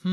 بسم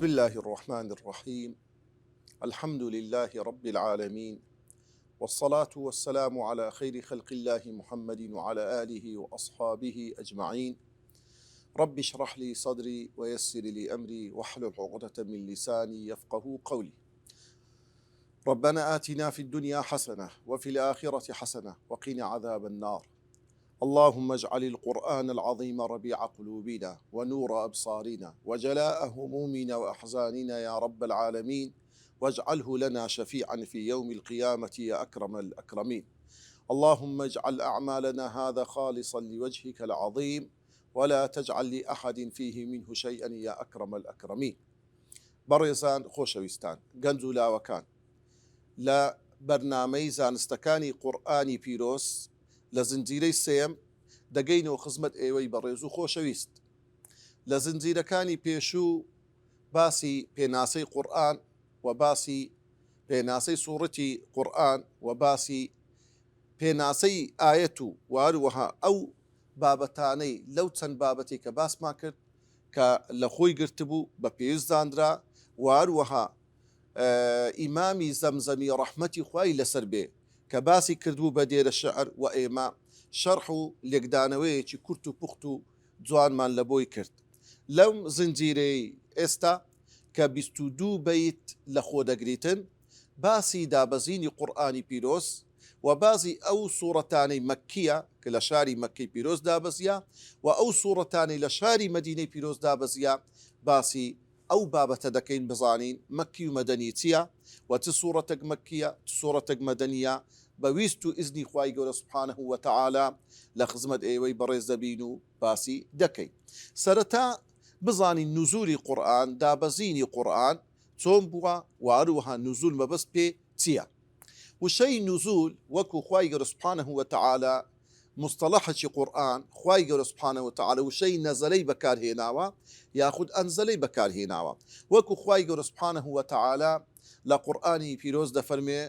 الله الرحمن الرحيم. الحمد لله رب العالمين، والصلاة والسلام على خير خلق الله محمد وعلى آله وأصحابه أجمعين. رب اشرح لي صدري ويسر لي أمري واحلل عقدة من لساني يفقه قولي. ربنا آتنا في الدنيا حسنة وفي الآخرة حسنة وقنا عذاب النار. اللهم اجعل القرآن العظيم ربيع قلوبنا ونور أبصارنا وجلاء همومنا وأحزاننا يا رب العالمين، واجعله لنا شفيعا في يوم القيامة يا أكرم الأكرمين. اللهم اجعل أعمالنا هذا خالصا لوجهك العظيم، ولا تجعل لأحد فيه منه شيئا يا أكرم الأكرمين. بەڕێزان خۆشەویستان، گەنج و لاوەکان، لە بەرنامەی زانستەکانی قورئانی پیرۆز لە زنجیرەی سێم دەگەینەوە خزمەت ئێوەی بەڕێز و خۆشەویست. لە زنجیرەکانی پێشوو باسی پێناسەی قورئان و باسی پێناسەی سوورەتی قورئان و باسی پێناسەی ئایەت و واروەها ئەو بابەتانەی لەو چەند بابەتی کە باسمان کرد کە لە خۆی گرتبوو بە پێویست دانرا، واروەها ئیمامی زەمزەمی ڕەحمەتی خوای لەسەر بێ کە باسی کردبوو بە دێرە شەعر و ئێمە شەرح و لێکدانەوەیەکی کورت و پوخت و جوانمان لە بۆی کرد. لەم زنجیرەی ئێستا کە 22 بەیت لە خۆ دەگریتن، باسی دابەزینی قورئانی پیرۆز و باسی ئەو سوورەتانەی مەککیە کە لە شاری مەککەی پیرۆز دابەزیە و ئەو سوورەتانەی لە شاری مەدینەی پیرۆز دابەزیە، باسی ئەو بابەتە دەکەین بزانین مەککی و مەدەنی چییە و چ سوورەتێک مەککیە چ سوورەتێک مەدەنیە. بەویست و ئیزنی خوای گەورە سوبحانەه وتەعالا لە خزمەت ئێوەی بەڕێز دەبین و باسی دەکەین. سەرەتا بزانین نوزولی قورئان، دابەزینی قورئان چۆن بووە و هەروەها نوزول مەبەست پێ چییە. وشەی نوزول وەکو خوای گەورە سوبحانەه وتەعالا مستەڵەحێکی قورئان، خوای گەورە سوبحانەه وتەعالا وشەی نەزەلەی بەکارهێناوە یاخود ئەنزەلەی بەکارهێناوە. وەکو خوای گەورە سوبحانەه وتەعالا لە قورئانی پیرۆز دەفەرمێ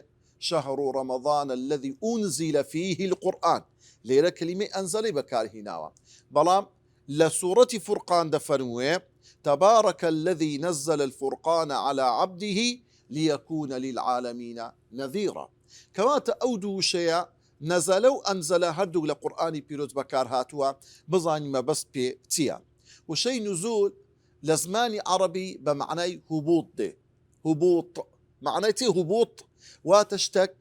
شهر رمضان الذي أنزل فيه القرآن، ليرة كلمة أنزل بكارهناوا. بلام لسورة فرقان دفرموه تبارك الذي نزل الفرقان على عبده ليكون للعالمين نذيرا. كما تأودوا شيء نزلوا أنزل هردو لقرآن بيروز بكار هاتوا بظاني ما بس بيتيا. وشي نزول لزماني عربي بمعنى هبوط، ده هبوط معناته هبوط واتشتك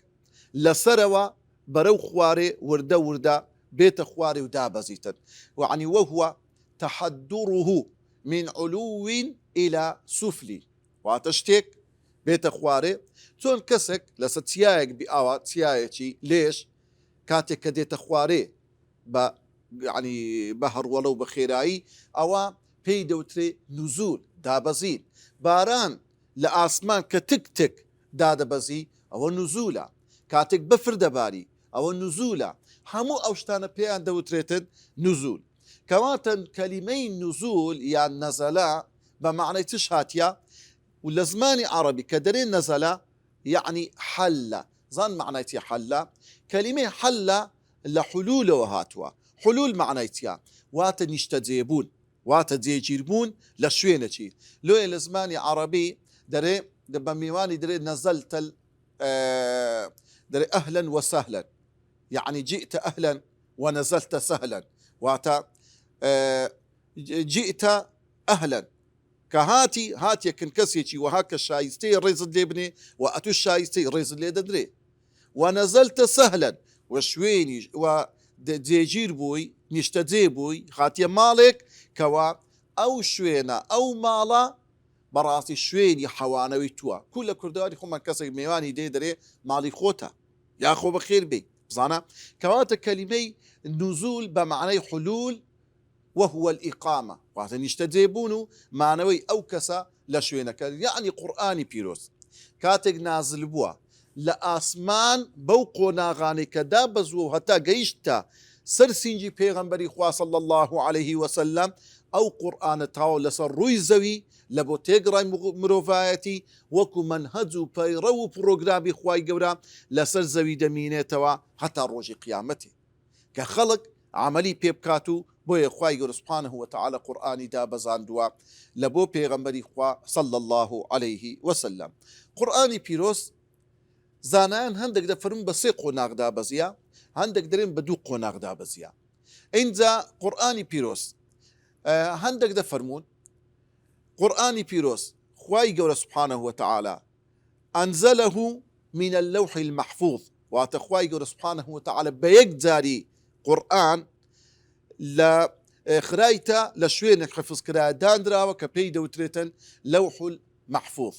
لسروا برو خواري وردا بيت خواري ودابزيتا، يعني وهو تحدره من علو إلى سفلي، واتشتك بيت خواري تون كسك لستيايك بأوا تيايكي ليش كاتك كديت خواري يعني بحر ولو بخيراي أو بيدوتري نزول دابزين باران لآسمان كتك دادبزي أو نزولا كاتك بفر دباري أو نزولا همو أوشتانا بيان دوتريتن نزول. كواتا كلمين نزول يعني نزلا بمعنى تشهاتيا ولزماني عربي كدرين نزلا يعني حل ظن معنيتي حل كلمة حل لحلول وهاتوا حلول معنيتيا واتا نشتجيبون واتا جيجيربون لشوينتي لو لزماني عربي دري بميواني دري نزلت دري أهلا وسهلا، يعني جئت أهلا ونزلت سهلا، واتا جئت أهلا كهاتي هاتي كنكسيتي وهاك الشايستي الريز اللي ابني وأتو الشايستي الريز اللي ددري، ونزلت سهلا وشويني وديجير بوي نشتدي بوي خاتي مالك كوا أو شوينة أو مالا بەڕاستی شوێنی حەوانەوەی تووە. کوو لە کوردەواری خۆمان کەسێک میوانی دێ دەرێ ماڵی خۆتە یاخۆ بەخێر بێ بزانە کەواتە کەلیمەی نزول بە معنەی حلول وهو الإقامة واتە نیشتە جێبوون و مانەوەی ئەو کەسە لە شوێنەکە یعنی قورئانی پیرۆز کاتێک نازل بووە لە ئاسمان بەو قۆناغانەی کە دابەزووە و هەتا گەیشتە سەر سینجی پێغەمبەری خوا صلی الله عليه وسلم ئەو قورئانە تاوە لەسەر ڕووی زەوی لە بۆ تێگڕای مرۆڤایەتی وەکو منهەج و پەیڕە و پرۆگرامی خوای گەورە لەسەر زەوی دەمینێتەوە هەتا ڕۆژی قیامەتێ کە خەڵک عملی پێ بکات و بۆیە خوای گەورە سوبحانه وتعالى قورئانی دابەزاندووە لە بۆ پێغەمبەری خوا صلی الله عليه وسلم قورئانی پیرۆز زانایان هەندێک دەفەرمون بە 3 قۆناغ دابەزیە هەندێک دەرێن بە 2 قۆناغ دابەزیە اینجا قورئانی پیرۆز هەندێک دەفەرمون قورئانی پیرۆز خوای گەورە سوبحانه وتعالى أنزله من اللوح المحفوظ واتە خوای گەورە سوبحانه وتعالى بە یەک جاری قورئان لە خرایتە لە شوێنێک حفظ کرا دانراوە کە پێی دەوترێتن لەوح المحفوظ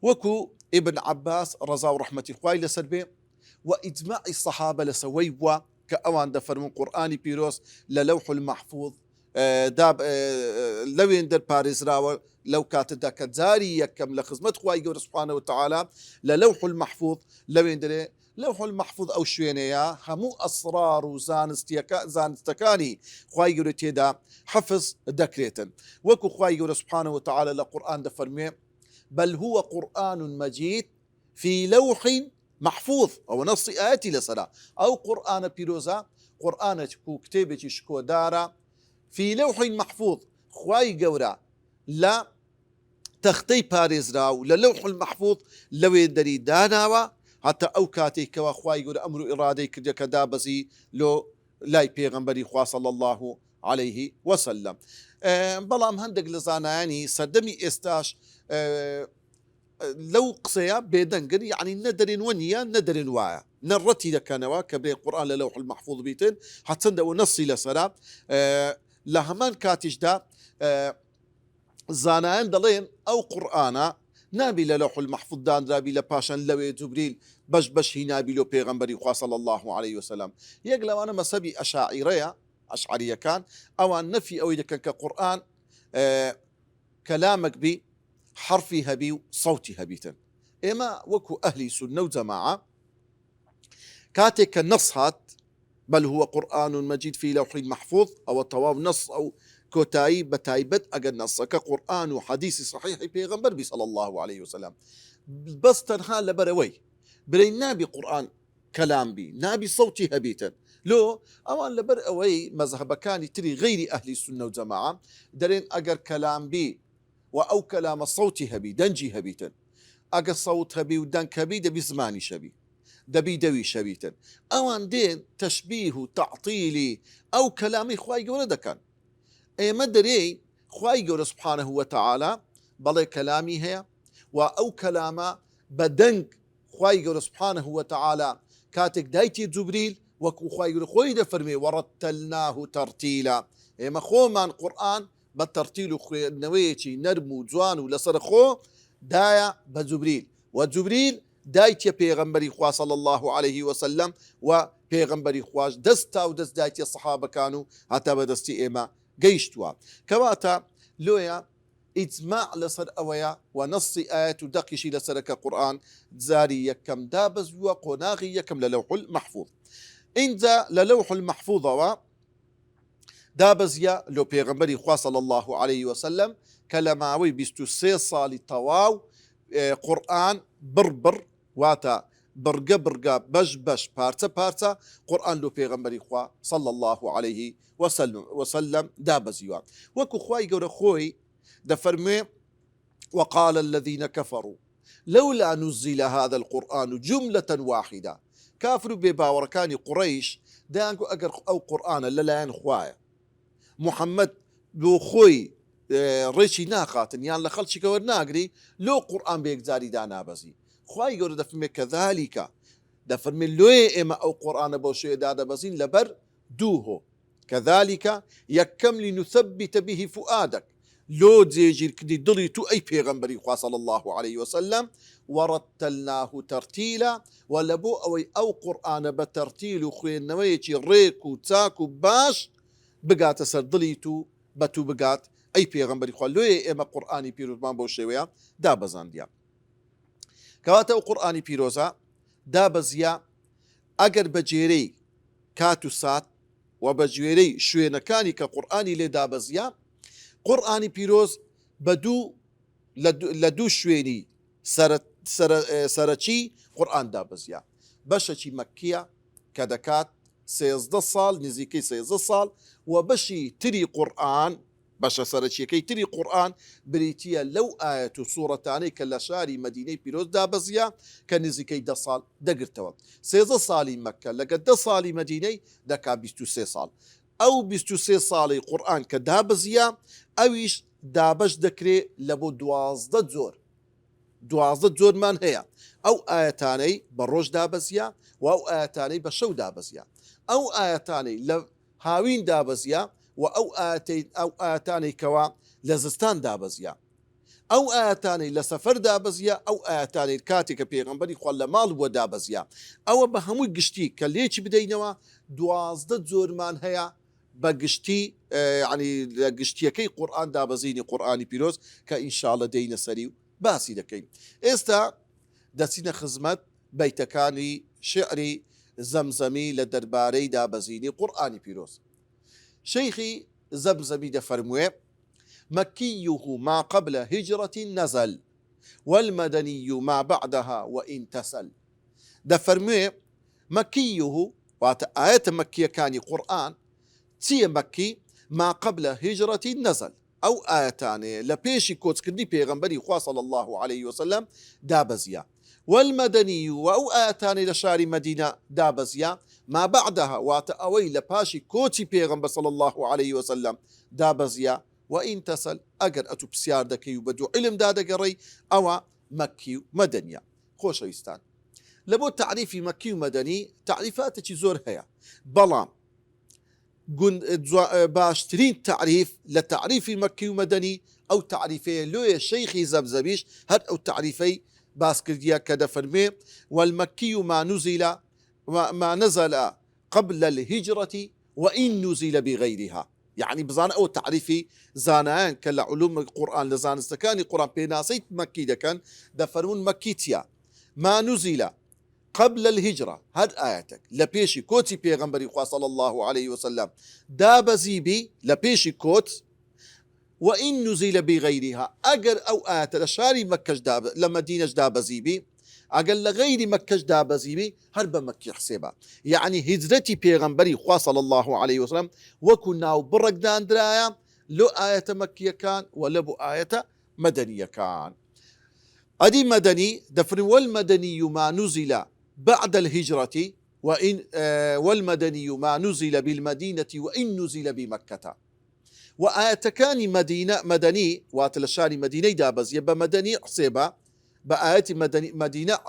وەکو ابن عباس ڕەزا و ڕەحمەتی خوای لەسەر بێ و ئیجماعی سەحابە لەسەوەی بووە کە ئەوان دەفەرمون قورئانی پیرۆز لە لەوح المحفوظ لەوێن دەرپارێزراوە لەو کاتەدا کە جاری یەکەم لە خزمەت خوای گەورە سوبحانه وتعالى لە لەوح المحفوظ لەوێن دەرێ لەوح المحفوظ ئەو شوێنەیە هەموو ئەسرار و زانستەکانی خوای گەورە تێدا حفظ دەکرێتن وەکو خوای گەورە سوبحانه وتعالى لە قورئان دەفەرمێ بل هو قرآن مجيد في لوح محفوظ أو نص آياتي لسلا أو قرآن بيروزا قرآن كتابة شكودارا في لوح محفوظ خواي قورا لا تختي باريزراو للوح المحفوظ لو يدري داناوا حتى أو كاتي كوا خواي قورا أمر إرادي كدابزي لو لاي بيغمبري خوا صلى الله عليه وسلم بەڵام هەندێک لە زانایانی سەردەمی ئێستاش لەو قسەیە بێدەنگن یعنی نەدەرێن وە نییە نەدەرێن وایە نەڕەتی دەکەنەوە کە بێ قورئان لە لەوح المحفوظ بیتن هەچەندە ئەوە نەسی لەسەرا لە هەمان کاتیشدا زانایان دەڵێن ئەو قورئانە نابی لە لەوح المحفوظ دانرابی لە پاشان لەوێ جوبریل بەش هینابی لۆ پێغەمبەری خوا صلی الله عليه وسلم یەک لەوانە مەسەبی ئەشاعیرەیە ئەشعەریەکان ئەوان نەفی ئەوەی دەکەن کە قورئان کەلامێک بی حرفی هەبی و سەوتی هەبیتن ئێمە وەکو ئەهلی سونە و جەماعە کاتێک کە نەس هات بل هو قورئان مەجید في لوح محفوظ ئەوە تەواو نەس ئەو کۆتایی بە تایبەت ئەگەر نەسەکە قورئان و حەدیسی صحیحی پێغەمبەر بی صلی الله عليه وسلم بەس تەنها لەبەرەوەی برەی نابی قورئان کەلام بی نابی سەوتی هەبیتن لۆ ئەوان لەبەر ئەوەی مەزهبەکانی تری غەیری ئەهلی سونە و جەماعە دەرێن ئەگەر کەلام بی و ئەو کەلامە سەوتی هەبی دەنجی هەبیتن ئەگەر سەوت هەبی و دەنگ هەبی دەبی زمانی شەبی دەبی دەوی شەبیتن ئەوان دێن تەشبیه و تەعتیلی ئەو کەلامی خوای گەورە دەکەن ئێمە دەرێی خوای گەورە سوبحانه وتعالى بەڵێ کەلامی هەیە و ئەو کەلامە بە دەنگ خوای گەورە سوبحانه وتعالى کاتێک دایتی جوبریل وەکو خوای گەورە خۆی دەفەرمێ وەڕەتەلناه تەرتیلا ئێمە خۆمان قورئان بە تەرتیل و خوێندنەوەیەکی نەرم و جوان و لەسەر خۆ دایە بە جوبریل و جوبریل دایتە پێغەمبەری خوا صلی الله عليه وسلم و پێغەمبەری خوش دەستا و دەست دایتە سەحابەکان و هەتا بەدەستی ئێمە گەیشتووە کەواتە لۆیە ئیجماع لەسەر ئەوەیە و نەسی ئاەت و دەقیشی لەسەرەکە قورئان جاری یەکەم دابەزووە قۆناغی یەکەم لە لەوح المحفوظ اینجا لە لەوح المحفوظەوە دابەزیە لۆ پێغەمبەری خوا صلی الله عليه وسلم کە لە ماوەی 23 ساڵی تەواو قورئان بڕ واتە بڕگە بەش پارچە قورئان لۆ پێغەمبەری خوا صلی الله عليه وسلم دابەزیوە وەکو خوای گەورە خۆی دەفەرمێ وقال الذين كفروا لولا نزل هذا القرآن جملة واحدة كافر و بێباوەڕەکانی قوڕەیش دەیانگو ئەگەر ئەو قورئانە لەلایەن خوایە محەممەد بۆ خۆی ڕێکی ناخاتن یان لە خەڵکی وەرناگری لۆ قورئان بە یەکجاری دانابەزی خوای گەورە دەفەرمێ کەذالیکە دەفەرمێ لۆیە ئێمە ئەو قورئانە بۆ شوێ دادەبەزین لەبەر دووهۆ كذلك يكم لنثبت به فؤادك لۆ جێگیرکردی دڵی تو ئەی پێغەمبەری خوا صلی الله عليه وسلم وەڕەتەلناه تەرتیلا و لە بۆ ئەوەی ئەو قورئانە بە تەرتیل و خوێندنەوەیەکی ڕێک و چاک و باش بگاتە سەر دڵی تو بە تو بگات ئەی پێغەمبەری خوا لۆیە ئێمە قورئانی پیرۆزمان بۆ شێوەیە دابەزاندیە. کەواتە ئەو قورئانی پیرۆزە دابەزیە ئەگەر بە جێرەی کات و سات و بە گوێرەی شوێنەکانی کە قورئانی لێ دابەزیە قورئانی پیرۆز بە لە دوو شوێنی سەرەکی قورئان دابەزیە. بەشێکی مەککیە کە دەکات 13 ساڵ نزیکەی 13 ساڵ و بەشی تری قورئان بەشە سەرەکیەکەی تری قورئان بریتیە لەو ئاەت و سوورەتانەی کە لە شاری مەدینەی پیرۆز دابەزیە کە نزیکەی 10 ساڵ دەگرتەوە. 13 ساڵی مەککە لەگە 10 ساڵی مەدینەی دەکا 23 ساڵ. ئەو 23 ساڵی قورئان کە دابەزیە ئەویش دابەش دەکرێت لە بۆ 12 جۆر. 12 جۆرمان هەیە. ئەو ئاەتانەی بە ڕۆژ دابەزیە و ئەو ئاەتانەی بە شەو دابەزیە. ئەو ئاەتانەی لە هاوین دابەزیە و ئەو ئاەتانەی کەوا لە زستان دابەزیە. ئەو ئاەتانەی لە سەفەر دابەزیە ئەو ئاەتانەی کاتێک کە پێغەمبەری خوا لە ماڵ بووە دابەزیە. ئەوە بە هەمووی گشتی کە لێکی بدەینەوە 12 جۆرمان هەیە بە گشتی ینی لە گشتیەکەی قورئان دابەزینی قورئانی پیرۆز کە ئینشاءڵڵا دەینە سەری و باسی دەکەین. ئێستا دەچینە خزمەت بەیتەکانی شعری زەمزەمی لە دەربارەی دابەزینی قورئانی پیرۆز. شەیخی زەمزەمی دەفەرموێ مكيه ما قبل هجرة نزل والمدني ما بعدها وإن تسل. دەفەرموێ مكيه واتە ئاەتە مەکیەکانی قورئان چییە مەکی ما قبل هجرة نزل ئەو ئاەتانەیە لە پێشی کۆچکردنی پێغەمبەری خوا صلی الله عليه وسلم دابەزیە. والمدني و ئەو ئاەتانەی لە شاری مەدینە دابەزیە ما بعدها واتە ئەوەی لە پاشی کۆچی پێغەمبەر صلی الله عليه وسلم دابەزیە وئین تەسەل ئەگەر ئەتو پرسیار دەکەی و بە دوو علمدا دەگەڕێی ئەوە مەکی و مەدەنیە. خۆشەویستان لە بۆ تعریفی مەکی و مەدەنی تعریفاتێکی زۆر هەیە بەڵام باشترین تعریف لە تعریفی مەکی و مەدەنی ئەو تعریفەیە لۆیە شەیخی زەمزەمیش هەر ئەو تعریفەی باسکردیە کە دەفەرمێ والمەکی ما نزل قبل الهجرة وإن نزل بغيرها. يعني بزان أو تعريفي زانان كلا علوم القرآن لزانستكاني قرآن بيناسيت مكي دكان دفرمون مكيتيا ما نزل قبل الهجرة هاد آياتك لبيشي كوتي بيغمبري صلى الله عليه وسلم دابزي بي لبيشي كوت وإن نزل بغيرها أجر أو آيات لشاري مكة داب لمدينة دابزي بي أقل لغير مكة دابزيبي هرب مكي حسيبا. يعني هجرتي بيغمبري صلى الله عليه وسلم وكنا برق دان درايا لو آية مكية كان ولبو آية مدنية كان. أدي مدني دفن والمدني ما نزل بعد الهجرة وإن والمدني ما نزل بالمدينة وإن نزل بمكة. وآية كان مدينة مدني واتلشاني مدينة دابز يبقى مدني حسيبا بآيات مدينة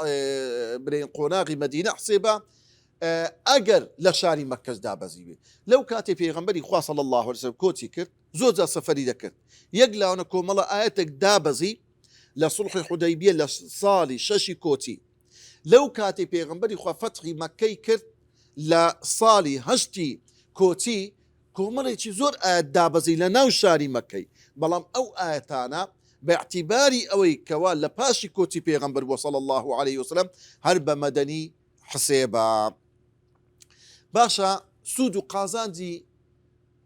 برين قناغي مدينة حسيبة أجر لشاري مكة دابزيبي. لو كاتب في غنبري صلى الله عليه وسلم كوتي كرت زوجة سفري دكرت يقلا أنكم الله آياتك دابزي لصلح الحديبية لصالي شاشي كوتي. لو كاتب في غنبري فتحي مكة كرت لصالي هشتي كوتي كومري زور آيات دابزي لناو شاري مكة بلام أو آياتانا باعتباري أوي كوال لباشي كوتي بيغمبر صلى الله عليه وسلم هرب مدني حسيبا. باشا سود قازان دي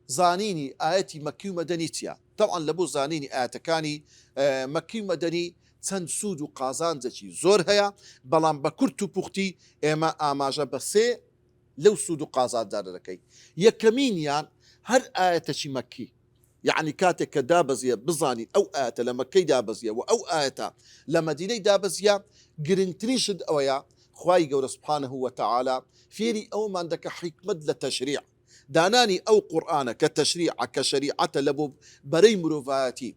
زانيني آياتي مكي مدنيتيا طبعا لبو زانيني آياتكاني مكي مدني چەند سود و قازانجێکی زۆر هەیە بەڵام بە کورت و پوختی ئێمە ئاماژە بە سێ لەو سود و قازانجا دەکەین. یەکەمینیان هەر ئاەتەکی مەکی يعني كاتك دابزية بزاني أو آية لما كي دابزية وأو آية لما ديني دابزية قرنتريشد أويا خواي قول سبحانه وتعالى فيري أو ما عندك حكمة للتشريع داناني أو قرآن كتشريع كشريعة لبوب بري مروفاتي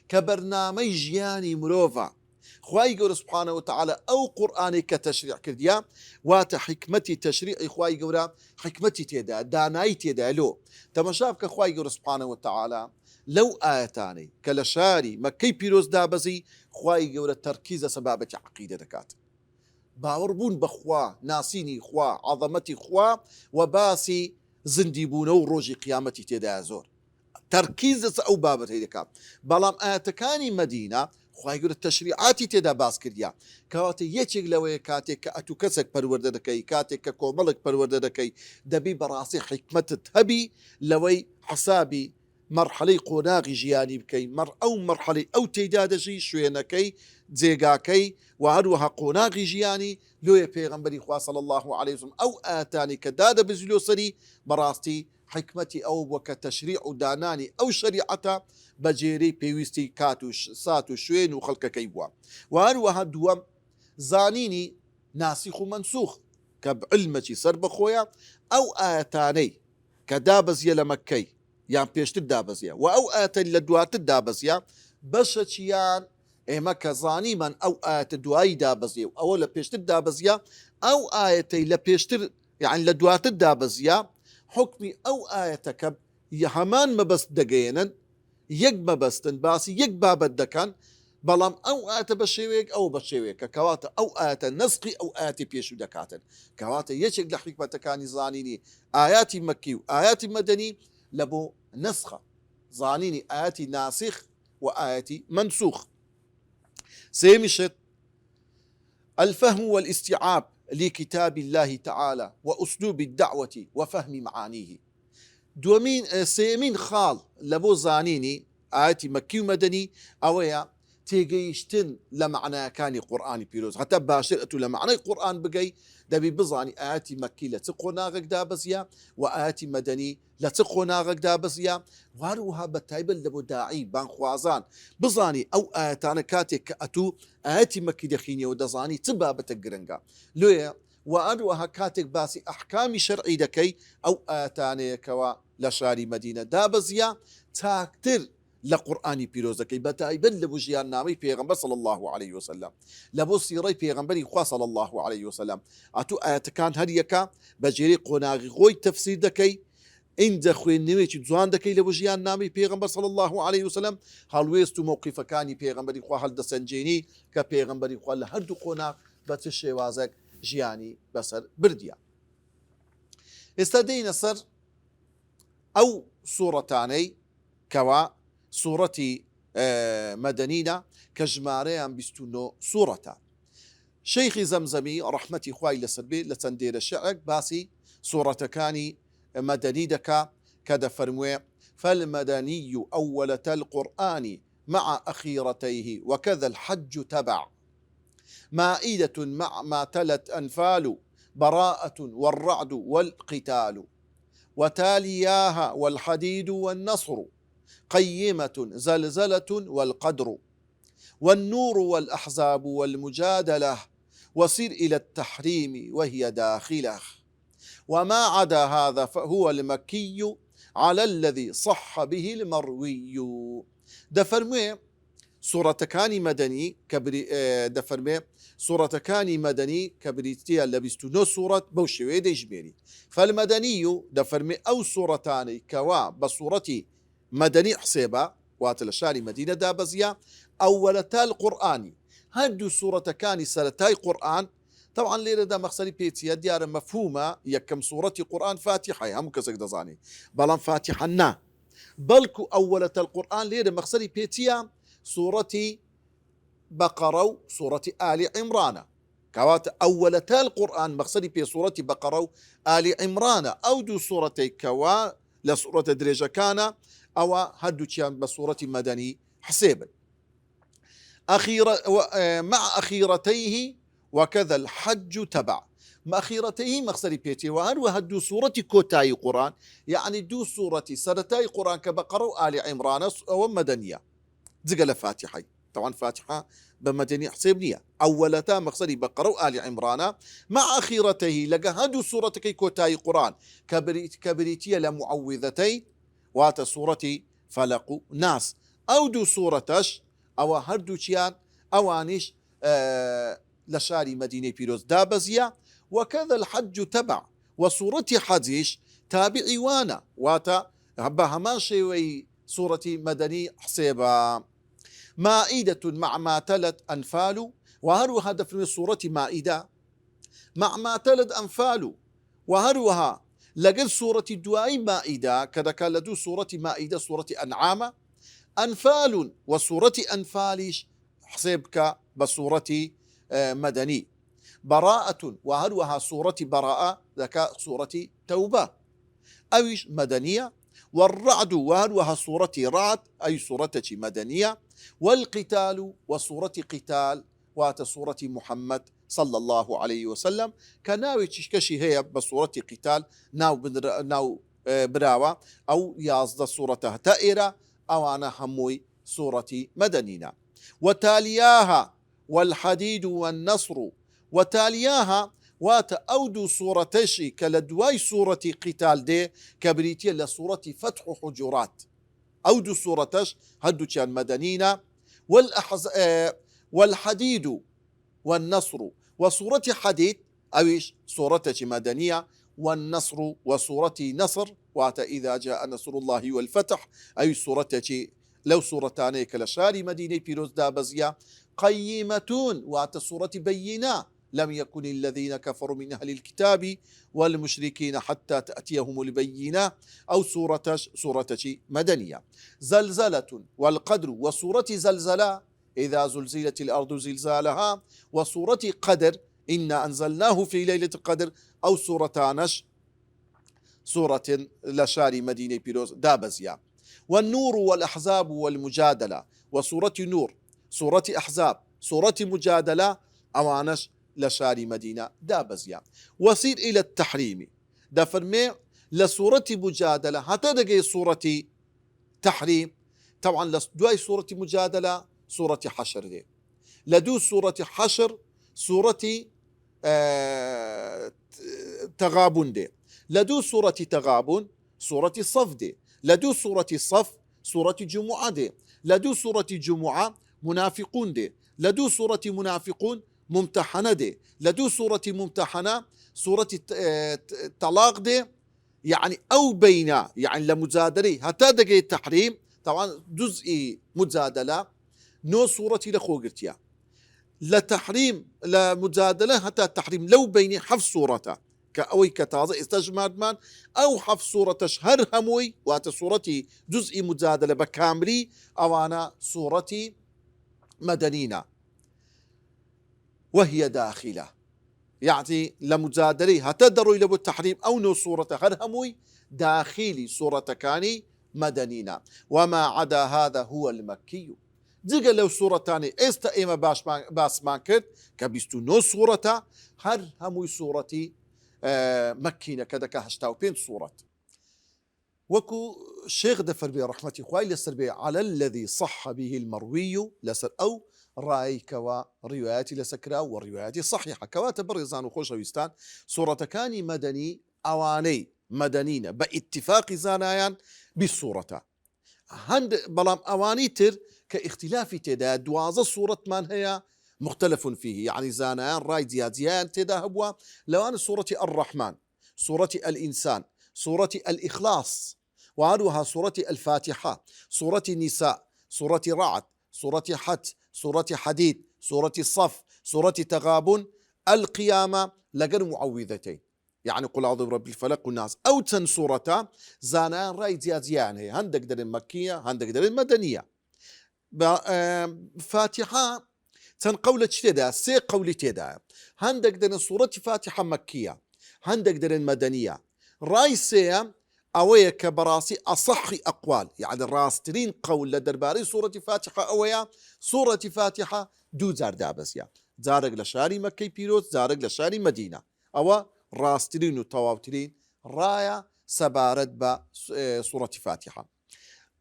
كبرنامج جياني مروفا خواي قول سبحانه وتعالى أو قرآني كتشريع كرديا وات حكمتي تشريعي خواي قول حكمتي تيدا داناي تيدا لو تمشابك خواي قول سبحانه وتعالى لو آيتاني كالشاري مكي بيروز دابزي خواي قول تركيز سبابة عقيدة دكات باوربون بخوا ناسيني خوا عظمتي خوا وباسي زندي بونو روجي قيامتي تيدا زور تركيز أو بابت هيدكا بلام آتكاني مدينة خواهي يقول التشريعاتي تدا باس كرديا كواتي يچيك لوي كاتي كأتو كسك پرورده دكي كاتي ككوملك پرورده دكي دبي براسي حكمت هبي لوي حسابي مرحلي قوناغي جياني بكي أو مرحلي أو تيدادجي شوينكي زيغاكي وهروها قوناغي جياني لوي پیغمبري خواه صلى الله عليه وسلم أو آتاني كداد بزلو سري براستي حكمتي أو وكتشريع داناني أو شريعة بجيري بيويستي كاتوش ساتو شوين وخلق كيبوا وهروها دوام زانيني ناسخ ومنسوخ كبعلمتي سرب خويا أو آتاني كدابزيا لمكي يعني بيشت الدابزيا وأو آتاني لدوات الدابزيا بشتيان إما كزاني من أو آت دواي دابزيا أو لبيشت الدابزيا أو آيتي لبيشت يعني لدوات الدابزيا حكمي أو آيتك يهمان مبس دقينا يك مبستن باسي يك بابد دكان بلام أو آيت بشيويك أو بشيويك كواتا أو آيت نسقي أو آيت بيشو دكاتن كواتا يشك لحكمة كاني زانيني آياتي مكي وآياتي مدني لبو نسخة زانيني آياتي ناسخ وآياتي منسوخ سيمشت الفهم والاستيعاب لكتاب الله تعالى وأسلوب الدعوة وفهم معانيه دومين سيمين خال لبو زانيني آياتي مكي ومدني أويا تيجيشتن لمعنى كاني قرآني بيروز حتى باشرته لمعنى قرآن بقي دبي بزاني آياتي مكي لتقوناغك دابزيا وآياتي مدني لتقوناغك دابزيا واروها بتايبل لبو داعي بان خوازان بزاني أو آياتانا كاتك أتو آياتي مكي دخيني ودزاني تبابة قرنقا لويا وأروها كاتك باسي أحكامي شرعي دكي أو آياتاني كوا لشاري مدينة دابزيا تاكتر لقرآني بيروزكي بتايبن لبو جيان نامي بيغمبر صلى الله عليه وسلم لبو سيري بيغمبري خوا صلى الله عليه وسلم أتو آياتكان هريكا بجيري قناغي غوي تفسير دكي إن دخوين نميتي جوان دكي لبو جيان نامي بيغمبر صلى الله عليه وسلم هلويستو موقف كاني بيغمبري خوا هل دسنجيني كبيغمبري خوا لهردو قناغ بتشي وازك جياني بسر برديا استدين سر أو صورتاني كوا صورتي مدنينا كجماريان بستونو صورتا شيخي زمزمي رحمتي خواي لسربي لتندير الشعر باسي صورة كاني مدني دكا كذا فرموي فالمدني أولة القرآن مع أخيرتيه وكذا الحج تبع مائدة مع ما تلت أنفال براءة والرعد والقتال وتالياها والحديد والنصر قيمة زلزلة والقدر والنور والأحزاب والمجادلة وسير إلى التحريم وهي داخله وما عدا هذا فهو المكي على الذي صح به المروي دفرمي سورة كاني مدني كبري دفرمي سورة كاني مدني كبريتيا لبستو سورة بوشوي ديجبيري فالمدني دفرمي أو سورتان كوا بصورتي مدني حسيبة واتلشاري مدينة دابزيا أولتا القرآن هدو سورة كاني سلتاي قرآن طبعا ليلة دا مخصري بيتيا ديار مفهومة يكم سورة قرآن فاتحة هم كسك دزاني بلان فاتحة نا بلكو أولة القرآن ليلة مخصري بيتيا سورة بقرة سورة آل عمران كوات أولتا القرآن مخصري بي سورة بقرة آل عمران أو دو سورتي كوا لسورة درجة كان أو هدو تيان بسورة مدني حسيبا مع أخيرتيه وكذا الحج تبع ما أخيرتيه مخصري بيتي وهو هدو سورة كوتاي قرآن يعني دو سورة سرتاي قرآن كبقرة وآل عمران ومدنية زقل فاتحة طبعا فاتحة بمدني حسيبنية أولتا مخصري بقرة وآل عمران مع أخيرته لقى هدو سورة كوتاي قرآن كبريتية لمعوذتين وات سورة فلق ناس أو دو سورتش أو هردو تيان أوانيش لشاري مدينة بيروز دابزيا. وكذا الحج تبع وصورة حجيش تابعي وانا واتا بهما شوي صورة مدني حسيبا. مائدة مع ما تلت أنفال، وهروها دفن صورة مائدة مع ما تلت أنفال، وهروها لقل صورة دواي مائدة كذا كان لدو صورة مائدة صورة أنعام أنفال، وصورة أنفاليش حسيبك بصورة مدني. براءة، وهروها صورة براءة ذكاء صورة توبة أويش مدنية. والرعد، وهروها صورة رعد أي صورة مدنية. والقتال، وصورة قتال وات صورة محمد صلى الله عليه وسلم. كناوي تشكشي هي بصورة قتال ناو براوة أو يازد صورتها تائرة أو أنا هموي صورة مدنينا. وتالياها والحديد والنصر، وتالياها وات أودو صورتشي كالدواي صورة قتال دي كبريتيا لصورة فتح حجرات أودو صورتش هدو كان مدنينا. والحديد والنصر، وصورة حديد أويش صورتش مدنية. والنصر وصورة نصر وات إذا جاء نصر الله والفتح أي صورتش لو صورتان كلشاري مدينة بيروز دابزيا. قيمتون وات صورة بينا لم يكن الذين كفروا من أهل الكتاب والمشركين حتى تأتيهم البينة أو صورة مدنية. زلزلة والقدر، وصورة زلزلة إذا زلزلت الأرض زلزالها. وصورة قدر إنا أنزلناه في ليلة القدر أو صورتانش صورة لشاري مدينة بيروز دابزيا. والنور والأحزاب والمجادلة، وصورة نور صورة أحزاب صورة مجادلة أوانش لشاري مدينة دابزيا. وصير إلى التحريم دفرمي لصورة مجادلة حتى دقي صورة تحريم. طبعا لدواي صورة مجادلة صورة حشر دي لدو صورة حشر صورة تغابن دي لدو صورة تغابن صورة صف دي لدو صورة صف صورة جمعة دي لدو صورة جمعة منافقون دي لدو صورة منافقون ممتحنة دي لدو صورة ممتحنة صورة طلاق دي يعني أو بين يعني لمجادلة حتى دقي التحريم. طبعا جزء مجادلة نو صورة لخوغرتيا لتحريم لمجادلة حتى التحريم لو بين حف صورته كأوي كتازة استجماد مان أو حف صورة شهر هموي وات صورتي جزء مجادلة بكامري أو أنا صورتي مدنينا وهي داخلة يعني لمجادلة هتدروا إلى التحريم أو نو صورة هر هموي داخلي صورة كاني مدنينا. وما عدا هذا هو المكي دقا لو صورة تاني استئما باس مانكت كبستو نو صورة هر هموي صورتي مكينة كذا كهشتاو بين صورة. وكو الشيخ دفر بي رحمتي خواي لسر بي على الذي صح به المروي لسر أو رأي كوا رواياتي لسكرا ورواياتي صحيحة كواتب الرزان وخوش ويستان صورة كاني مدني أواني مدنين باتفاق زانايان بالصورة هند بلام أواني تر كاختلاف تدا دوازة صورة من هي مختلف فيه يعني زانايان راي زياديان تدا هبوا لو أنا صورة الرحمن صورة الإنسان صورة الإخلاص وعروها صورة الفاتحة صورة النساء صورة رعد صورة حد صورة حديد صورة الصف صورة تغابن القيامة لقر معوذتين يعني قل أعوذ برب الفلق والناس أو تن صورة زانان راي زياديان هي هندك در مكية هندك در مدنية. فاتحة تن قولة تدا سي قولة تدا هندك در صورة فاتحة مكية هندك در المدنية راي سي أويا كبراسي أصح أقوال يعني الراسترين قول لدرباري صورة فاتحة أويا صورة فاتحة دو زار دابسيا زارق لشاري مكي بيروت زارق لشاري مدينة أو راسترين وطواوترين رايا سبارد با صورة فاتحة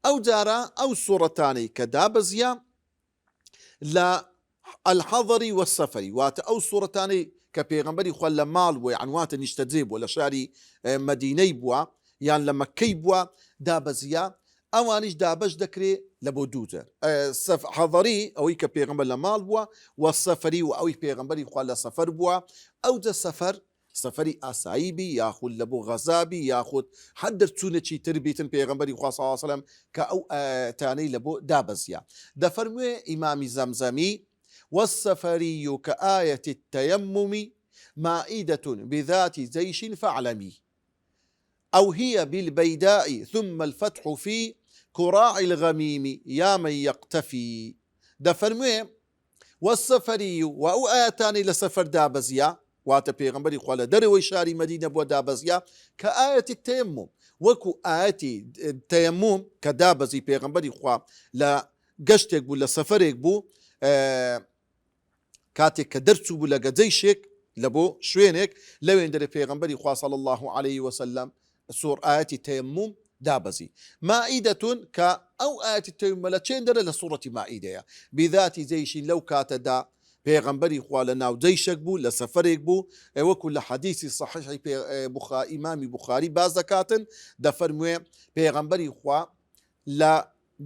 أو زارا أو صورة تاني كدابزيا لا الحضري والسفري وات أو صورة تاني كبيغمبري خلا مال وعنوات نشتزيب ولا شاري مديني بوا يعني لما كيبوا دابزيا ئەوانیش دابەش دەکرێت لە بۆ دووجار حەضەری ئەوەی کە پێغەمبەر لە ماڵ بووە و سەفەری و ئەوەی پێغەمبەری خوا لە سەفەر بووە ئەوجە سەفەری ئاساییبی یاخود لە بۆ غەزابی یاخود هەر دەرچوونەکی تر بیتن پێغەمبەری خوا صلی الله علیه وسلم کە ئەو ئاەتانەی لە بۆ دابەزیە دەفەرموێ ئیمامی زەمزەمی والسفري كآية التيمم مائدة بذات جيش فاعلمي أو هي بالبيداء ثم الفتح في كراع الغميم يا من يقتفي دفرمي والسفري وأو آياتان لسفر دابزيا واتە پێغەمبەری خوا لە دەرەوەی شاری مەدینە بووە دابەزیە کە ئاەتی تەیەموم وەکو ئاەتی تەیەموم کە دابەزی پێغەمبەری خوا لە گەشتێک بوو لە سەفەرێک بوو کاتێک کە دەرچوو بوو لە گەجەی شێک لە بۆ شوێنێک لەوێن دەرێ پێغەمبەری خوا صلی الله عليه وسلم سۆر ئاەتی تەیەموم دابەزی مائیدەتون کە ئەو ئاەتی تەیەموم لە چێن دەرە لە سوورەتی مائیدەیە بذاتی جەیشین لەو کاتەدا پێغەمبەری خوا لە ناو جەیشێک بوو لە سەفەرێک بوو وەکو لە حەدیثی صحیحی ئیمامی بوخاری باز دەکاتن دەفەرموێ پێغەمبەری خوا لە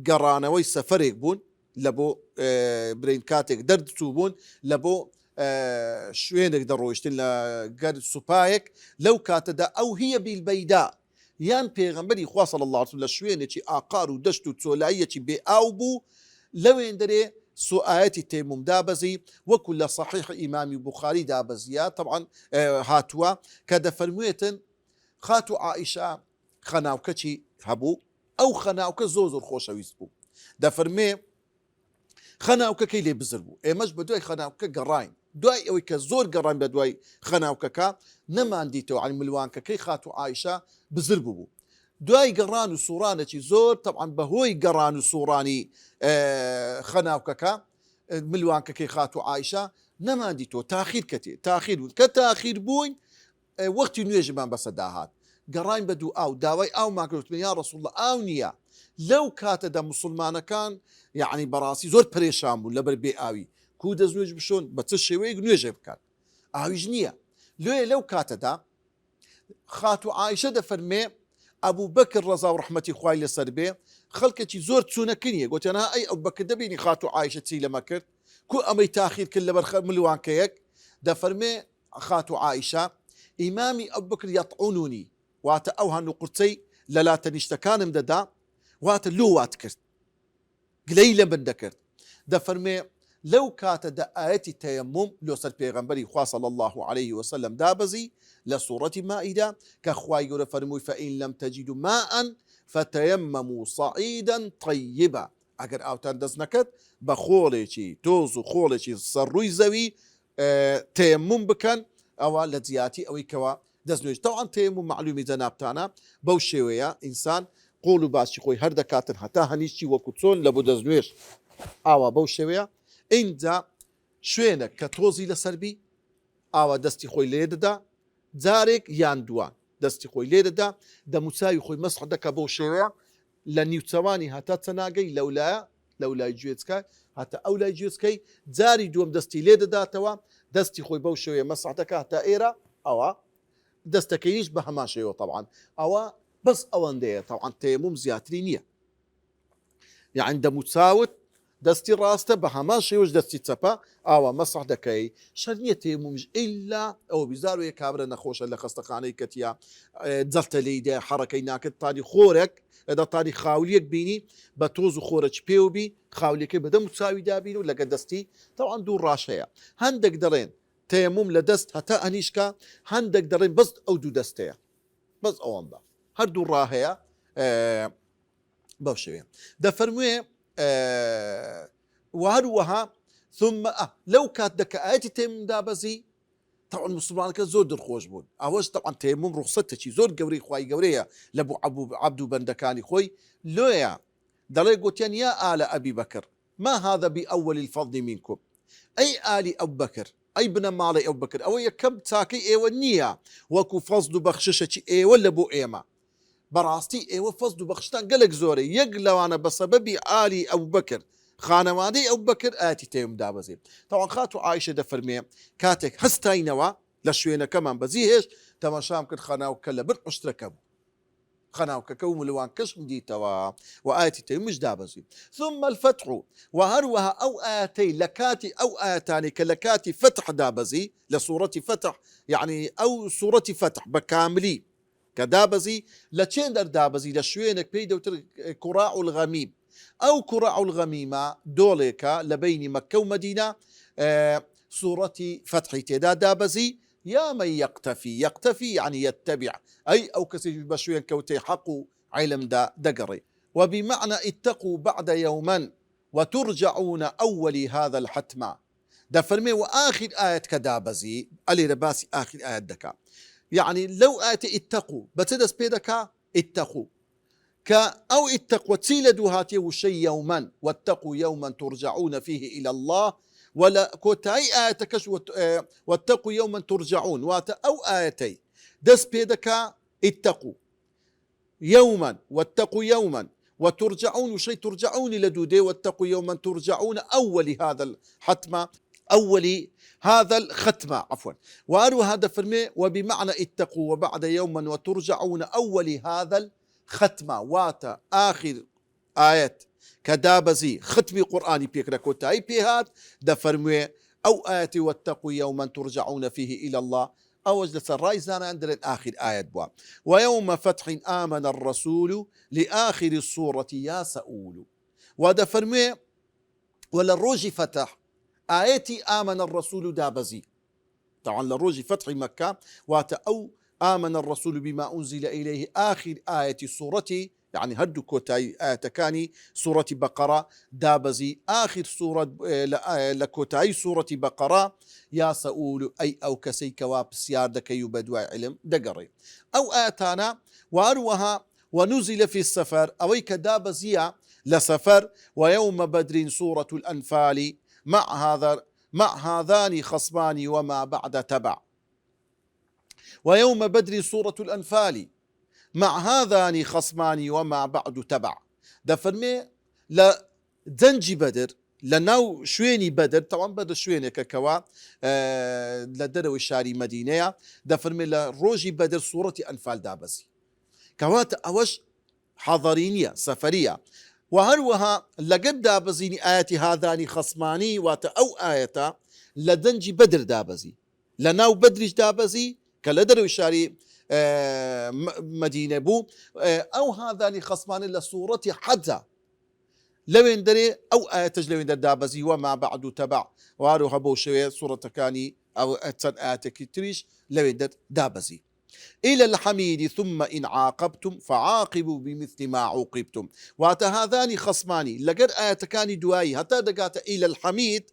گەڕانەوەی سەفەرێک بوون لە بۆ برین کاتێک دەردچوو بوون لە بۆ شوێنێک دەڕۆیشتن لە گەر سوپایەک لەو کاتەدا ئەو هیە بیلبەیدا یان پێغەمبەری خوا صلی الله علیه وسلم لە شوێنێکی ئاقار و دەشت و چۆلاییەکی بێ ئاو بوو لەوێن دەرێ ئاەتی تەیەموم دابەزی وەکو لە صحیح ئیمامی بوخاری دابەزیە طبعا هاتووە کە دەفەرموێتن خاتو عائیشە خەناوکەچی هەبوو ئەو خەناوکە زۆر خۆشەویست بوو دەفەرمێ خەناوکەکەی لێ بزر بوو ئێمەش بە دوای خەناوکە گەڕاین دوای ئەوەی کە زۆر گەڕان بە دوای خەناوکەکە نەماندیتەوە علی ملوانکەکەی خاتو عائیشە بزر بوو دوای گەڕان و سوورانێکی زۆر طبعا بەهۆی گەڕان و سوورانی خەناوکەکە ملوانکەکەی خاتو عائیشە نەماندیتەوە تاخیر بوون کە تاخیر بووین وەختی نوێژمان بەسە داهات گەڕاین بە دوو ئاو داوای ئاو ماکەوتمە یا ڕەسوڵ الله ئاو نییە لەو کاتەدا موسڵمانەکان یعنی بەڕاستی زۆر پرێشان بوون لەبەر بێ ئاوی کو دەست نوێژ بشۆن بە چ شێوەیەک نوێژێ بکات ئاویش نییە لێ لەو کاتەدا خاتو عائیشە دەفەرمێ ئەبوو بەکر ڕەزا و ڕەحمەتی خوای لەسەر بێ خەڵکێکی زۆر چوونەکەنیە گوتیانها ئەی ئەو بەکر دەبینی خاتو عائیشە چی لەمە کرد کو ئەمەی تاخیر کرد لەبەر ملوانکەیەک دەفەرمێ خاتو عائیشە ئیمامی ئەو بکر یەطعونونی واتە ئەو هەنوو قورچەی لە لاتەنیشتەکانم دەدا واتە لۆوات کرد گلەی لە من دەکرد دەفەرمێ لەو کاتەدا ئاەتی تەیەموم لۆسەر پێغەمبەری خوا صلی الله عليه وسلم دابەزی لە سوورەتی مائیدە کە خوای گەورە فەرمووی فەئین لەم تەجیدوا ماء فتەیەمەموا صەعیدا طەیبا ئەگەر ئاوتان دەست نەکەت بە خۆڵێکی تۆز و خۆڵێکی سەرڕووی زەوی تەیەموم بکەن ئەوە لە جیاتی ئەوەی کەوە دەستنوێژ تەواان تەیەموم معلومی جەنابتانە بەو شێوەیە ئینسان قۆڵ و باسی خۆی هەر دەکاتن هەتا هەنیشتی وەکو چۆن لە بۆ دەستنوێژ ئاوا بەو شێوەیە اینجا شوێنە کە تۆزی لەسەربی ئاوا دەستی خۆی لێ دەدا جارێک یان دووان دەستی خۆی لێ دەدا دەموچاوی خۆی مەسح دەکە بەو شێوەیە لە نیوچەوانی هەتا چەناگەی لەولای گوێچکە هەتا ئەو لای گوێچکەی جاری دووەم دەستی لێ دەداتەوە دەستی خۆی بەو شێوەیە مەسح دەکە هەتا ئێرە ئەوە دەستەکەیش بە هەمان شێوە طبعا ئەوە بەس ئەوەندەیە طبعا تەیەموم زیاتری نییە یعنی دەموچاوت دەستی ڕاستە بە هەمان شێوەش دەستی چەپە ئاوا مەسح دەکەی شەر نییە تەیەمومش ئیلا ئەوە بیزار و یە کابرە نەخۆشە لە خەستەخانەی کەتیا جەڵتە لێیدا حەڕەکەی ناکرد تانی خۆرێک ئەدا تانی خاولیەک بینی بە تۆز و خۆرەی پێوبی خاولیەکەی بە دەموچاوی دابین و لەگە دەستی تەوان دوو ڕاش هەیە هەندێک دەڵێن تەیەموم لە دەست هەتا ئەنیشکە هەندێک دەڕێن بەست ئەو دوو دەستەیە بەس ئەوەندە هەردوو ڕا هەیە بەو شێوەیە دەفەرموێ وهروەها ثم لەو کات دەکە ئاەتی تەیەموم دابەزی طبعا مسلمانەکە زۆر دڵخۆش بوون ئەوەش طبعا تەیەموم ڕوخسەتێکی زۆر گەورەی خوای گەورەیە لە بۆ عەبد و بەندەکانی خۆی لۆیە دەڵێ گوتیان یا ئالە ئەبی بەکر ما هذا بأول الفضل منكم ئەی ئالی ئەو بەکر ئەی بنە ماڵی ئەو بەکر ئەوە یەکەم چاکەی ئێوە نییە وەکو فەزل و بەخششێکی ئێوە لە بۆ ئێمە بەڕاستی ئێوە فەزل و بەخشتان گەلێک زۆرە یەک لەوانە بە سەبەبی ئالی ئەو بەکر خانەوادەی ئەو بەکر ئاەتی تەیەموم دابەزێ تەواان خاتو عایشە دەفەرمێ کاتێک هەستاینەوە لە شوێنەکەمان بەزی هێش تەماشام کرد خەناوکە لە بر عشترەکە بوو خناوكەکە و ملوانکەش دیتەوە و ئاەتی تر مش دابەزی ثم الفتح وهروها أو آياتي لكاتي أو آياتاني كلكاتي فتح دابزي لسورة فتح يعني أو سورة فتح بكاملي كدابزي لچين در دابزي لشوينك بيدو كراع الغميم أو كراع الغميمة دوليكا لبين مكة ومدينة سورة فتح تدا دابزي يا من يقتفي يعني يتبع أي أو كسي بشوين كوتي حقو علم دا دقري وبمعنى اتقوا بعد يوما وترجعون أول هذا الحتم دا فرمي وآخر آية كدابزي ألي رباسي آخر آية دكا يعني لو آية اتقوا بتدس بيدكا اتقوا أو اتقوا تسيلدوا هاتي وشي يوما واتقوا يوما ترجعون فيه إلى الله ولا كوتاي آية واتقوا يوما ترجعون أو آيتي دس بيدكا اتقوا يوما واتقوا يوما وترجعون وشي ترجعون لدودي واتقوا يوما ترجعون أول هذا الحتمة أول هذا الختمة عفوا وأروى هذا فرمي وبمعنى اتقوا وبعد يوما وترجعون أول هذا الختمة واتا آخر آية كدابزي ختمي قرآني بيكرا كوتاي بيهات دا فرمي أو آية واتقوا يوما ترجعون فيه إلى الله أو أجلس الرئيسان عندنا آخر آية بوا ويوم فتح آمن الرسول لآخر الصورة يا سؤول ودا فرمي ولا الروج فتح آيتي آمن الرسول دابزي طبعا للروج فتح مكة واتا أو آمن الرسول بما أنزل إليه آخر آية السورة يعني هدو كوتاي آية كاني سورة بقرة دابزي آخر سورة لكوتاي سورة بقرة يا سؤول أي أو كسي كواب سيار دكي يبدو علم دقري أو آتانا وأروها ونزل في السفر أو كدابزيا لسفر ويوم بدر سورة الأنفال مع هذان خصمان وما بعد تبع ويوم بدر سورة الأنفال مع هذان خصمان وما بعد تبع دا فرمي لا زنجي بدر لناو شويني بدر طبعا بدر شويني ككوا لدرو الشاري مدينة دا فرمي لروجي بدر سورة أنفال دابزي كوات أوش حضرينية سفرية وهروها لقد دابزيني آياتي هذان خصماني أو آية لدنجي بدر دابزي لناو بدرش دابزي كالدرو الشاري مدينة بو أو هذان خصمان لسورة حزة لو يندري أو آية لو يندر دابزي وما بعد تبع وهروها بو شوية سورة كاني أو أتسن آية كتريش لو يندر دابزي إلى الحميد ثم إن عاقبتم فعاقبوا بمثل ما عوقبتم هذان خصماني لقد آية كاني دواي حتى دقات إلى الحميد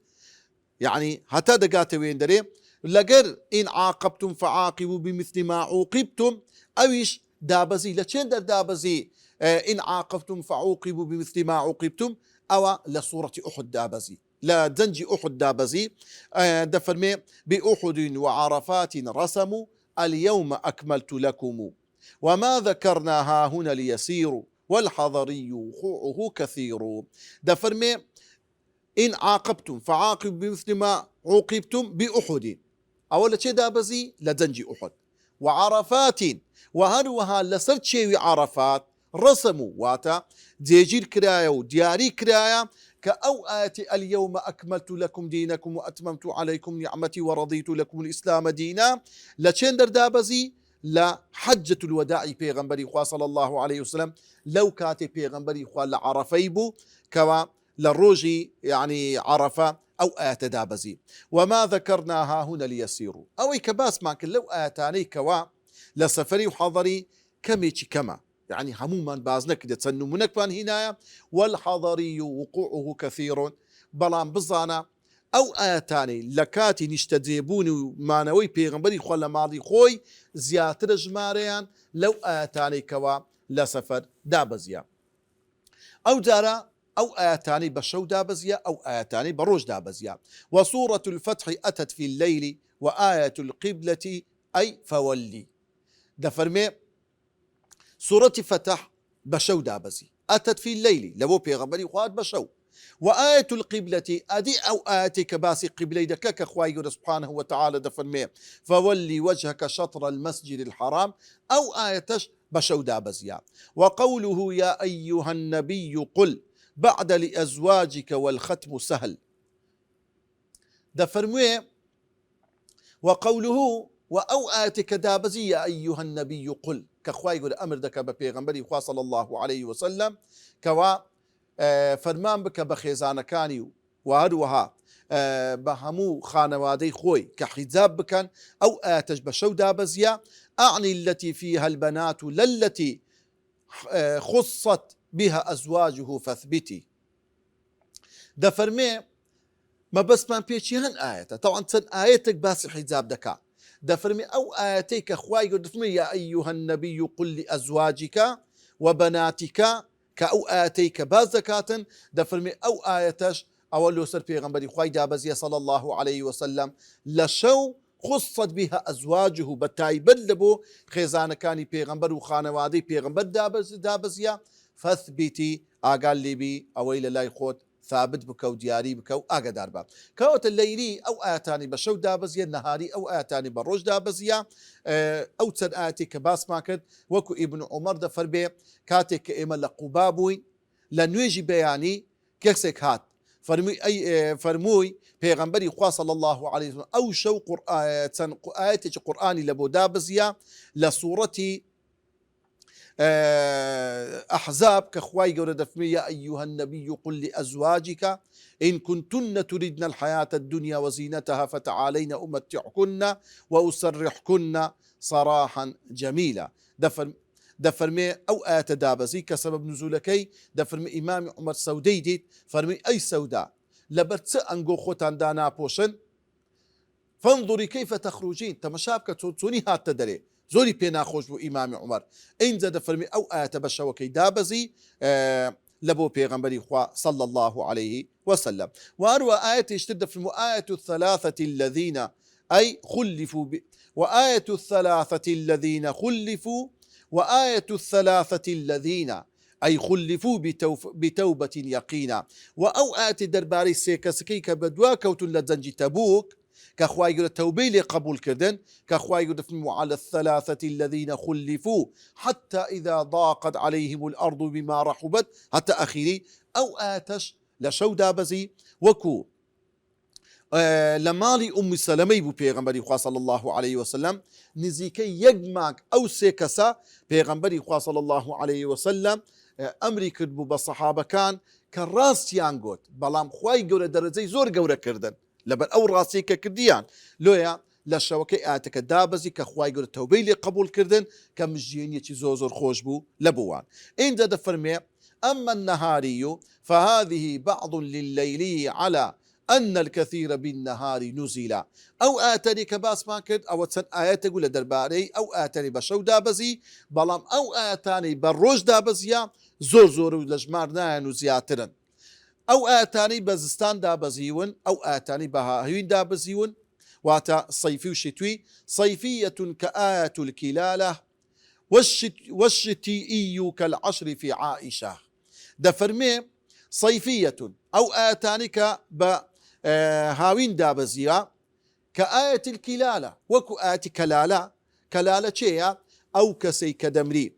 يعني حتى دقات وين دري لقد إن عاقبتم فعاقبوا بمثل ما عوقبتم أويش دابزي لچين در دابزي إن عاقبتم فعوقبوا بمثل ما عوقبتم أو لصورة أحد دابزي لا دنجي أحد دابزي دفرمي بأحد وعرفات رسموا اليوم أكملت لكم وما ذكرنا هنا ليسير والحضري وقوعه كثير دفرمي إن عاقبتم فعاقبوا بمثل ما عوقبتم بأحد أولا شيء دابزي لدنجي أحد وعرفات وهروها لسرت شيء عرفات رسموا واتا ديجير كرايا ودياري كرايا كأو آية اليوم أكملت لكم دينكم وأتممت عليكم نعمتي ورضيت لكم الإسلام دينا لچندر دابزي لا حجة الوداع بيغنبري خواه صلى الله عليه وسلم لو كاتي بيغنبري خواه لعرفيبو كوا للروجي يعني عرفة أو آية دابزي وما ذكرناها هنا ليسيروا أو كباس ماكن لو آياتاني كوا لسفري وحضري كميتي كما يعني هموما بازنك تسنو منك فان هنايا والحضري وقوعه كثير بلان بزانا أو آياتاني لكاتي نشتديبوني مانوي بيغنبري خوال ماضي خوي زياتر جماريان لو آياتاني كوا لسفر دابزيا أو دارا أو آياتاني بشو دابزيا أو آياتاني بروج دابزيا وصورة الفتح أتت في الليل وآية القبلة أي فولي دفرمي سورة فتح بشو دابزي أتت في الليل لبو بيغمبري خواد بشو وآية القبلة أدي أو آية كباسي قبلي دكك خواي سبحانه وتعالى دفرمي فولي وجهك شطر المسجد الحرام أو آية بشو دابزيا. وقوله يا أيها النبي قل بعد لأزواجك والختم سهل دفرموه. وقوله وأو آتك دابزي يا أيها النبي قل كخواي يقول أمر دك ببيغمبري خوا صلى الله عليه وسلم كوا فرمان بك بخيزان كاني وهروها بهمو خانوادي خوي كحجاب بكن أو آتش بشو دابزيا أعني التي فيها البنات للتي خصت بها أزواجه فاثبتي دفرمي ما بس ما بيشي هن آيته طبعا تن آيتك باس حجاب دكا دفرمي أو آياتيك أخواي دفرمي يا أيها النبي قل لأزواجك وبناتك كأو آياتيك باز زكاة دفرمي أو آياتش أولو سر بيغنبري خواي دابزي صلى الله عليه وسلم لشو خصت بها أزواجه بتاي بلبو خيزان كاني بيغنبر وخانوادي بيغنبر دابزيا فاثبتي أقال لي بي أويل لا يخوت ثابت بك ودياري بك وأقدار باب كوت الليلي أو آتاني بشو دابزيا النهاري أو آتاني بالروج دابزيا أو تن آتي كباس ماكد وكو ابن عمر دفر بي كاتك إما لقبابوي لنويجي بياني كيكسك هات فرموي پیغمبری خوا صلی الله عليه وسلم او شو آية قرآني لبو دابزيا لسورة أحزاب كخواي قول دفمي يا أيها النبي قل لأزواجك إن كنتن تردن الحياة الدنيا وزينتها فتعالين أمتعكن وأسرحكن صراحا جميلا دفرمي أو آية دابزي كسبب نزولكي دفرمي إمام عمر سودي ديت فرمي أي سوداء لبرتس أنقو خوتان دانا بوشن فانظري كيف تخرجين تمشابك توني هات تدري زوري بينا خوش بو إمام عمر إن زاد فرمي أو آية بشوكي دابزي لبو بيغمبري خوا صلى الله عليه وسلم. وأروى آية اشتد في آية الثلاثة الذين أي خلفوا وآية الثلاثة الذين خلفوا وآية الثلاثة الذين أي خلفوا بتوبة يقينا. وأو آية درباري سيكسكي كبدوا كوتن لزنج تبوك كخواي يقول التوبة لقبول كردن كخواي يقول على الثلاثة الذين خلفوا حتى إذا ضاقت عليهم الأرض بما رحبت حتى أخيري. أو آتش لشو دابزي وكو لمالي أم سلمي بو پیغمبری خوا صلى الله عليه وسلم نزيكي يجمعك أو سيكسا پیغمبری خوا صلى الله عليه وسلم أمري كربو بالصحابة كان كراس يانقوت بلام خواي قولة درجي زور قولة كردن لبن أو راسي كرديان لويا لشوكي آتك دابزي كخواي قولة توبيلي قبول كردن كمجيني يتي زوزور خوش بو لبوان. إن دا دفرمي أما النهاري فهذه بعض لليلي على أن الكثير بالنهار نزل. أو آتني كباس ماكد أو تسن آيات تقول درباري أو آتني بشو دابزي بلام أو آتاني بالروج دابزيا زور لجمارنا نزياترن. أو آتاني بزستان دابزيون أو آتاني بهاهوين دابزيون واتا صيفي وشتوي صيفية كآية الكلالة والشتيئي كالعشر في عائشة. دفرمي صيفية أو آتانك هاوين دابزيا كآية الكلالة وكو آية كلالة شيئا أو كسي كدمري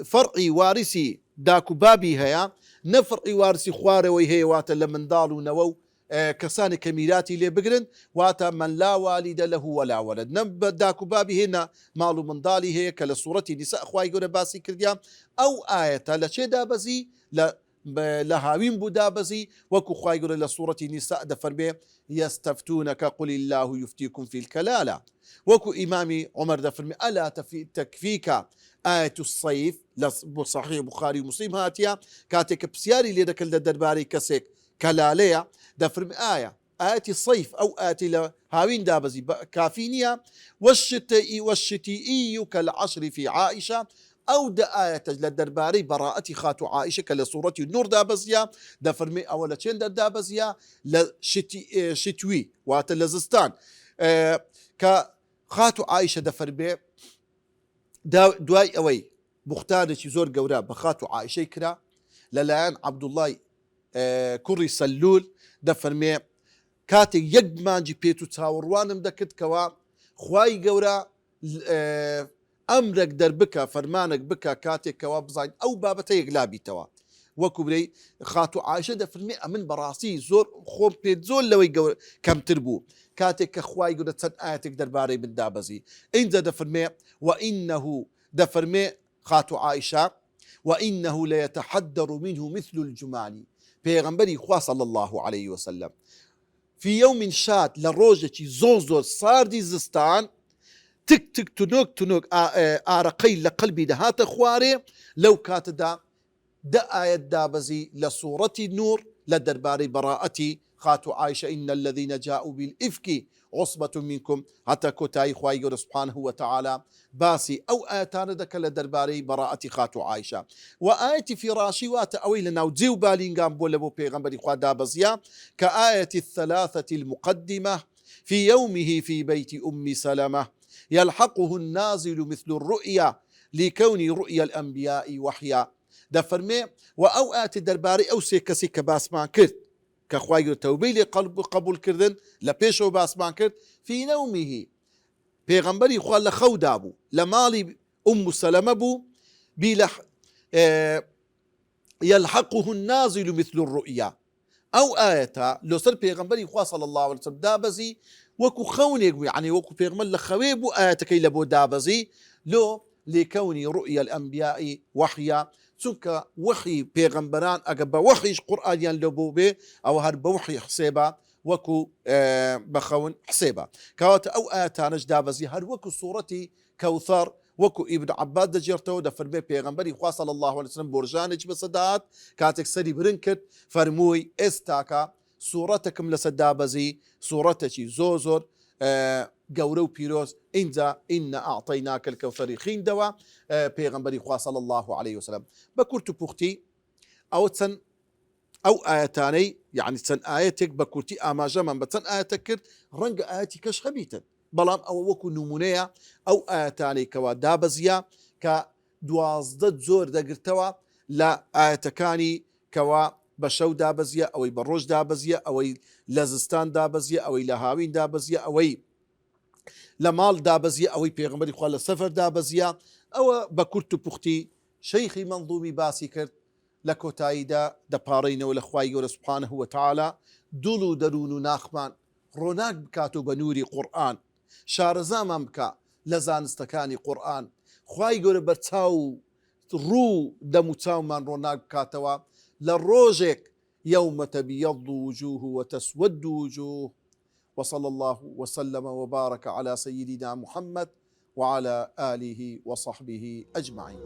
فرعي وارثي داكو بابي هيا نفرعي وارثي خواري ويهي واتا لمن دالو نوو كساني كميلاتي لي بقرن واتا من لا والد له ولا ولد نب داكو بابي هنا مالو من دالي هي كالصورة نساء خواي قول باسي كرديا أو آية لشي دابزي لهاوين بودابزي وكو خواي يقول لسورة نساء دفر به يستفتونك قل الله يفتيكم في الكلالة. وكو إمامي عمر دفر به ألا تكفيك آية الصيف صحيح بخاري ومسلم هاتيا كاتك بسياري ليدك الدرباري كسيك كلالية دفر به آية الصيف أو آية هاوين دابزي كافينيا والشتيئي كالعشر في عائشة أو آية للدرباري براءة خاتو عائشة كالصورة النور دابزيا دفرمي أولا چين دابزيا لشتوي وات لزستان كخاتو عائشة دفرمي دواي أوي بختارة زور قورا بخاتو عائشة كرا للان عبد الله كوري سلول دفرمي كاتي يقمانجي بيتو تاوروانم دكت كوا خواي قورا ئەمرێک دەربکە فەرمانێک بکە کاتێکەوە بزانین ئەو بابەتە یەکلابیتەوە. وەکو برەی خاتو عایشە دەفەرمێ ئەمن بەڕاستی زۆر خۆم پێ زۆر لەوەی کەمتر بوو کاتێک کە خوای گەورە چەند ئاەتێک دەربارەی من دابەزی. ئینجا دەفەرمێ وئینەه دەفەرمێ خاتو عایشە وئینەه لەیەتەحەدەڕ منه مثل الجمال پێغەمبەری خوا صلی الله عليه وسلم في يوم شات لە ڕۆژێکی زۆر ساردی زستان تک تک تونۆک ئارەقەی لە قەلبی دەهاتە خوارێ لەو کاتەدا دە ئاەت دابەزی لە سوورەتی نور لە دەربارەی بەڕائەتی خاتو عایشە إن الذين جاءوا بالإفك عصبة منكم هەتا کۆتایی خوای گەورە سبحانه وتعالى باسی ئەو ئاەتانە دەکە لە دەربارەی بەڕائەتی خاتو عایشە و ئاەتی فیڕاشی واتە ئەوەی لە ناو جێ و بالینگان بۆ لە بۆ پێغەمبەری خوا دابەزیە کە ئاەتی الثلاثة المقدمة في يومه في بيت أم سلمة يلحقه النازل مثل الرؤيا لكون رؤيا الأنبياء وحيا دەفەرمێ و ئەو ئاەتی دەربارەی ئەو سێ کەسی کە باسمان کرد کە خوای گەورە تەوبەی لێ قبولکردن لە پێشەوە باسمان کرد في نومه پێغەمبەری خوا لە خەودا بوو لە ماڵی ئوم سەلەمە بوو يلحقه النازل مثل الرؤيا ئەو ئاەتە لەسەر پێغەمبەری خوا صلی الله عليه وسلم دابەزی وەکو خەونێک بوو یعنی وەکو پێغەمبەر لە خەوێ بوو ئاەتەکەی لە بۆ دابەزی لۆ لكونی رؤيا الأنبياء وحيا چونکە وحی پێغەمبەران ئەگە بە وحیش قورئانیان لە بۆ بێ ئەو هەر بە وحی حسێبە وەکو بەخەون حسێبە کەواتە ئەو ئاەتانەش دابەزی هەر وەکو سوورەتی کەوثەر وەکو ئیبن عەباس دەجێڕتەوە دەفەرمێ پێغەمبەری خوا صلی الله عليه وسلم بۆرژانێکی بەسەدات کاتێک سەری برن کرد فەرمووی ئێستاکە سوورەتێکم لەسەر دابەزی سوورەتێکی زۆر گەورە و پیرۆز ئینجا ئینە ئاعطەیناکە الکەوثەری خوێندەوە پێغەمبەری خوا صلی الله عليه وسلم بە کورت و پوختی ئەو چەند ئەو ئاەتانەی یعنی چەند ئاەتێک بە کورتی ئاماژەمان بە چەند ئاەتە کرد ڕەنگە ئاەتی کەش هەبیتن بەڵام ئەوە وەکو نمونەیە ئەو ئاەتانەی کەوا دابەزیە کە 12 جۆر دەگرتەوە لە ئاەتەکانی کەوا بە شەو دابەزیە ئەوەی بە ڕۆژ دابەزیە ئەوەی لە زستان دابەزیە ئەوەی لە هاوین دابەزیە ئەوەی لە ماڵ دابەزیە ئەوەی پێغەمبەری خوا لە سەفەر دابەزیە ئەوە بە کورت و پوختی شەیخی مەنظومی باسی کرد لە کۆتاییدا دەپاڕینەوە لە خوای گەورە سبحانه وتعالى دڵ و دەروون و ناخمان ڕۆناک بکات و بە نووری قورئان شارەزامان بکە لە زانستەکانی قورئان خوای گەورە بەرچاو ڕوو دەم و چاومان ڕۆناک بکاتەوە لە ڕۆژێک يوم تبيض وجوه وتسود وجوه وصلى الله وسلم وبارك على سيدنا محمد وعلى آله وصحبه أجمعين.